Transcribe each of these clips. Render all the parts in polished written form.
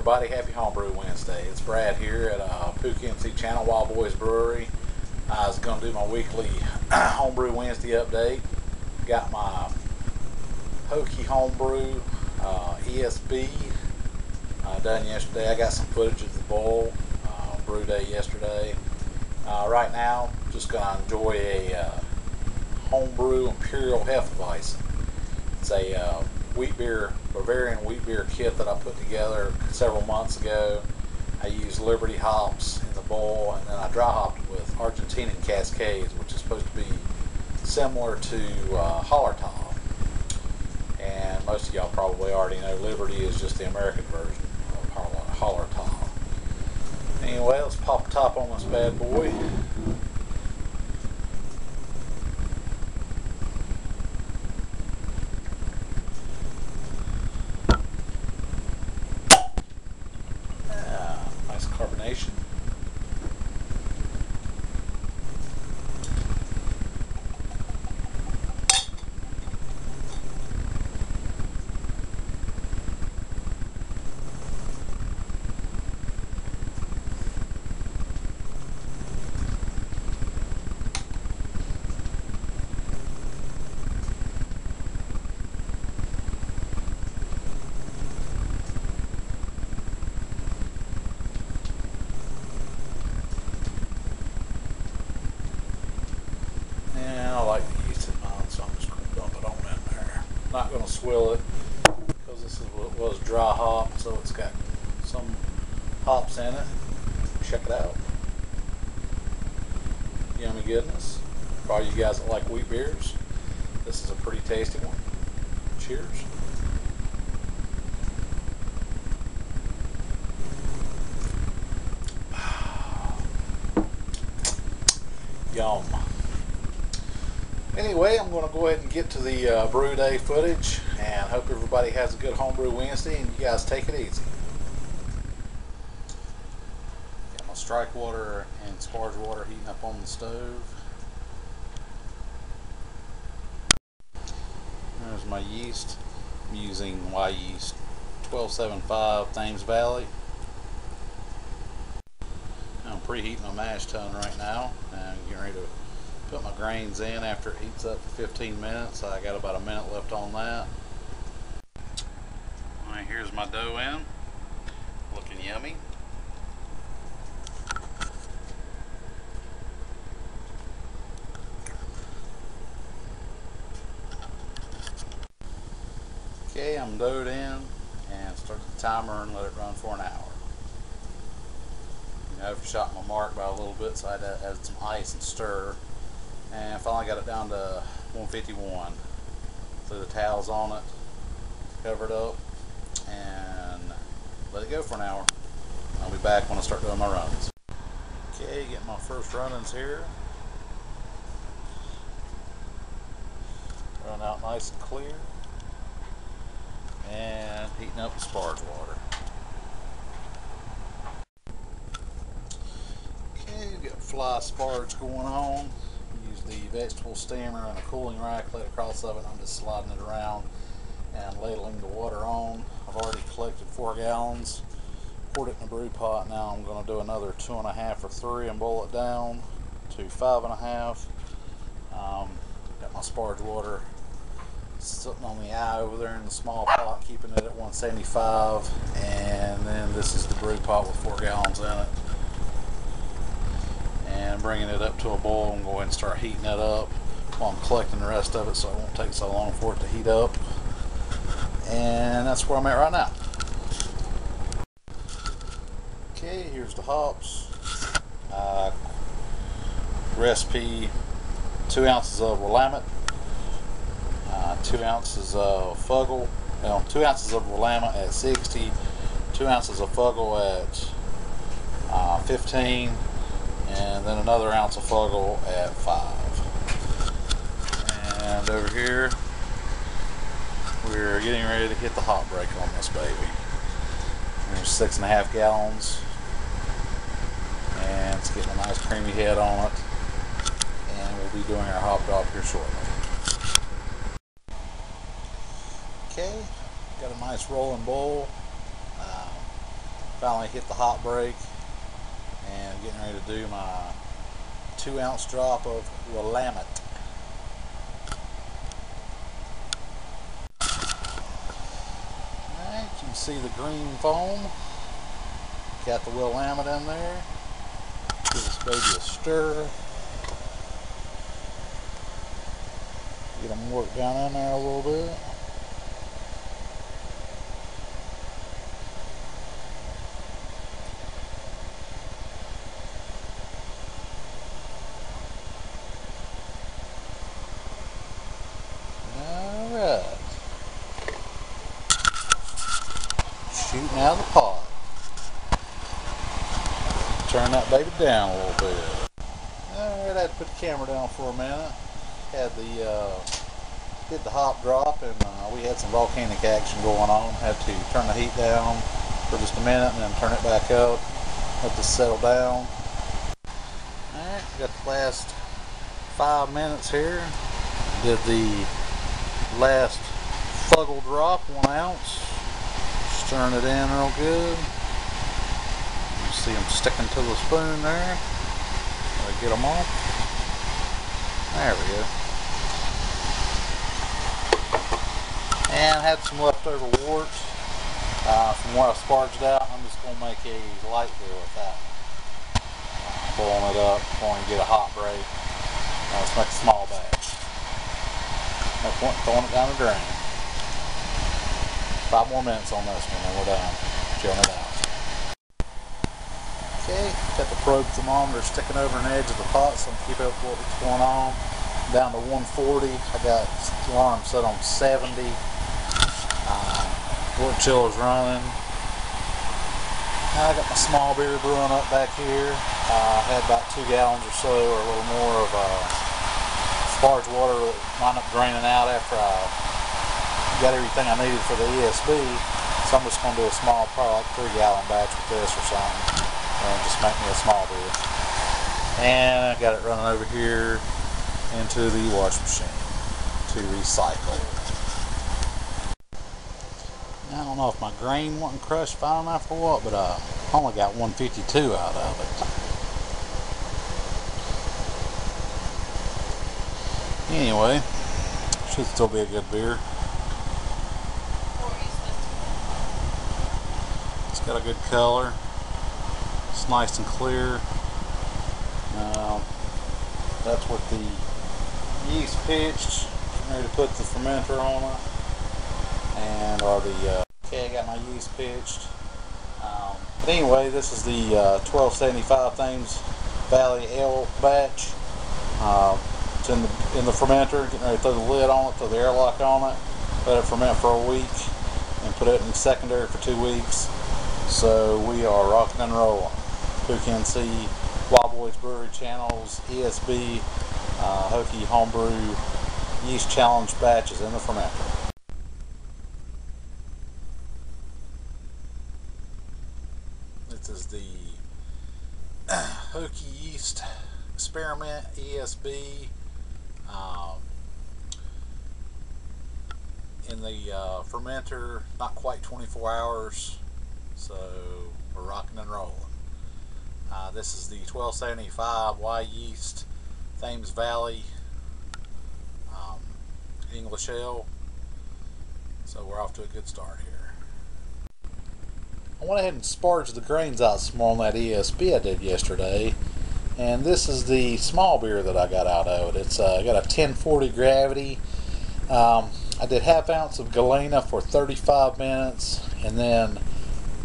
everybody, happy Homebrew Wednesday. It's Brad here at Hokie Channel, Wild Boys Brewery. I was going to do my weekly Homebrew Wednesday update. Got my Hokie Homebrew ESB done yesterday. I got some footage of the bowl, Brewday yesterday. Right now, just going to enjoy a Homebrew Imperial Hefe Weizen. It's a wheat beer, Bavarian wheat beer kit that I put together several months ago. I used Liberty hops in the bowl, and then I dry hopped it with Argentinian Cascades, which is supposed to be similar to Hallertau. And most of y'all probably already know Liberty is just the American version of Hallertau. Anyway, let's pop the top on this bad boy. Nice carbonation. I like the yeast in mine, so I'm just going to dump it on in there. Not going to swill it because this is what it was, dry hop, so it's got some hops in it. Check it out. Yummy goodness. For all you guys that like wheat beers, this is a pretty tasty one. Cheers. Yum. Anyway, I'm going to go ahead and get to the Brewday footage, and hope everybody has a good Homebrew Wednesday, and you guys take it easy. Got my strike water and sparge water heating up on the stove. There's my yeast. I'm using Wyeast 1275 Thames Valley. I'm preheating my mash tun right now, and I'm getting ready to put my grains in after it heats up for 15 minutes. I got about a minute left on that. Alright, here's my dough in. Looking yummy. Okay, I'm doughed in, and start the timer and let it run for an hour. I overshot my mark by a little bit, so I had to add some ice and stir. And finally got it down to 151. Threw the towels on it, cover it up, and let it go for an hour. I'll be back when I start doing my runs. Okay, getting my first run-ins here. Run out nice and clear. And heating up the sparge water. Okay, we've got fly sparge going on. Use the vegetable steamer and a cooling rack, let it cross of it. I'm just sliding it around and ladling the water on. I've already collected 4 gallons, poured it in a brew pot. Now I'm going to do another 2.5 or 3 and boil it down to 5.5. Got my sparge water sitting on the eye over there in the small pot, keeping it at 175, and then this is the brew pot with 4 gallons in it. And bringing it up to a boil, and go ahead and start heating it up while I'm collecting the rest of it, so it won't take so long for it to heat up. And that's where I'm at right now. Okay, here's the hops. Recipe: 2 ounces of Willamette, 2 ounces of Fuggle, 2 ounces of Willamette at 60, 2 ounces of Fuggle at 15. And then another ounce of Fuggle at 5. And over here, we're getting ready to hit the hop break on this baby. There's 6.5 gallons, and it's getting a nice creamy head on it. And we'll be doing our hop drop here shortly. Okay, got a nice rolling bowl. Finally hit the hot brake and getting ready to do my 2-ounce drop of Willamette. Alright, you can see the green foam. Got the Willamette in there. Give this baby a stir. Get them worked down in there a little bit. Alright. Shooting out of the pot. Turn that baby down a little bit. Alright, I had to put the camera down for a minute. Had did the hop drop, and we had some volcanic action going on. Had to turn the heat down for just a minute and then turn it back up. Let this settle down. Alright, got the last 5 minutes here. Did the last fuggle drop, 1 ounce. Stirring it in real good. You see them sticking to the spoon there. Get them off. There we go. And had some leftover worts from what I sparged out. I'm just going to make a light beer with that. Boiling it up before you get a hot break. Let's make a small batch. No point throwing it down the drain. 5 more minutes on this one and we're done. Chilling it out. Okay, got the probe thermometer sticking over an edge of the pot so I can keep up with what's going on. Down to 140. I got the alarm set on 70. Wood chiller's running. I got my small beer brewing up back here. I had about 2 gallons or so, or a little more, of sparge water that wound up draining out after I got everything I needed for the ESB. So I'm just going to do a small, probably like 3-gallon batch with this or something, and just make me a small beer. And I got it running over here into the wash machine to recycle. I don't know if my grain wasn't crushed fine enough or what, but I only got 152 out of it. Anyway, should still be a good beer. It's got a good color. It's nice and clear. That's what the yeast pitched. I'm ready to put the fermenter on it. And okay, I got my yeast pitched. But anyway, this is the 1275 Thames Valley Ale batch. It's in the fermenter. Getting ready to throw the lid on it, throw the airlock on it, let it ferment for a week, and put it in secondary for 2 weeks. So we are rocking and rolling. Hokie Wild Boys Brewery channels, ESB, Hokie Homebrew Yeast Challenge batches in the fermenter. This is the Hokie Yeast Experiment ESB in the fermenter, not quite 24 hours, so we're rocking and rolling. This is the 1275 Wyeast Thames Valley English Ale, so we're off to a good start here. I went ahead and sparged the grains out some more on that ESB I did yesterday, and this is the small beer that I got out of it. It's got a 1040 gravity. I did 1/2 ounce of Galena for 35 minutes, and then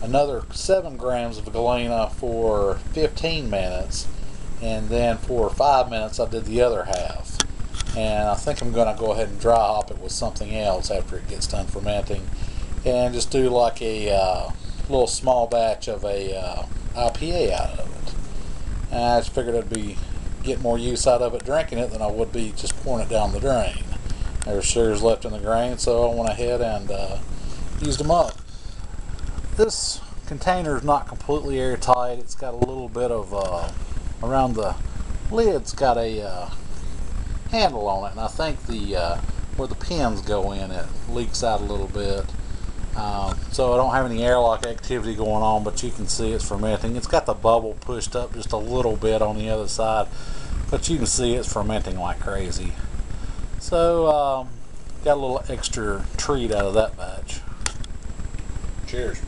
another 7 grams of Galena for 15 minutes, and then for 5 minutes I did the other half. And I think I'm going to go ahead and dry hop it with something else after it gets done fermenting, and just do like a little small batch of a IPA out of it. And I just figured I'd get more use out of it drinking it than I would be just pouring it down the drain. There's sugars left in the grain, so I went ahead and used them up. This container is not completely airtight. It's got a little bit of around the lid's got a handle on it, and I think where the pins go in, it leaks out a little bit. So I don't have any airlock activity going on, but you can see it's fermenting. It's got the bubble pushed up just a little bit on the other side, but you can see it's fermenting like crazy. So got a little extra treat out of that batch. Cheers.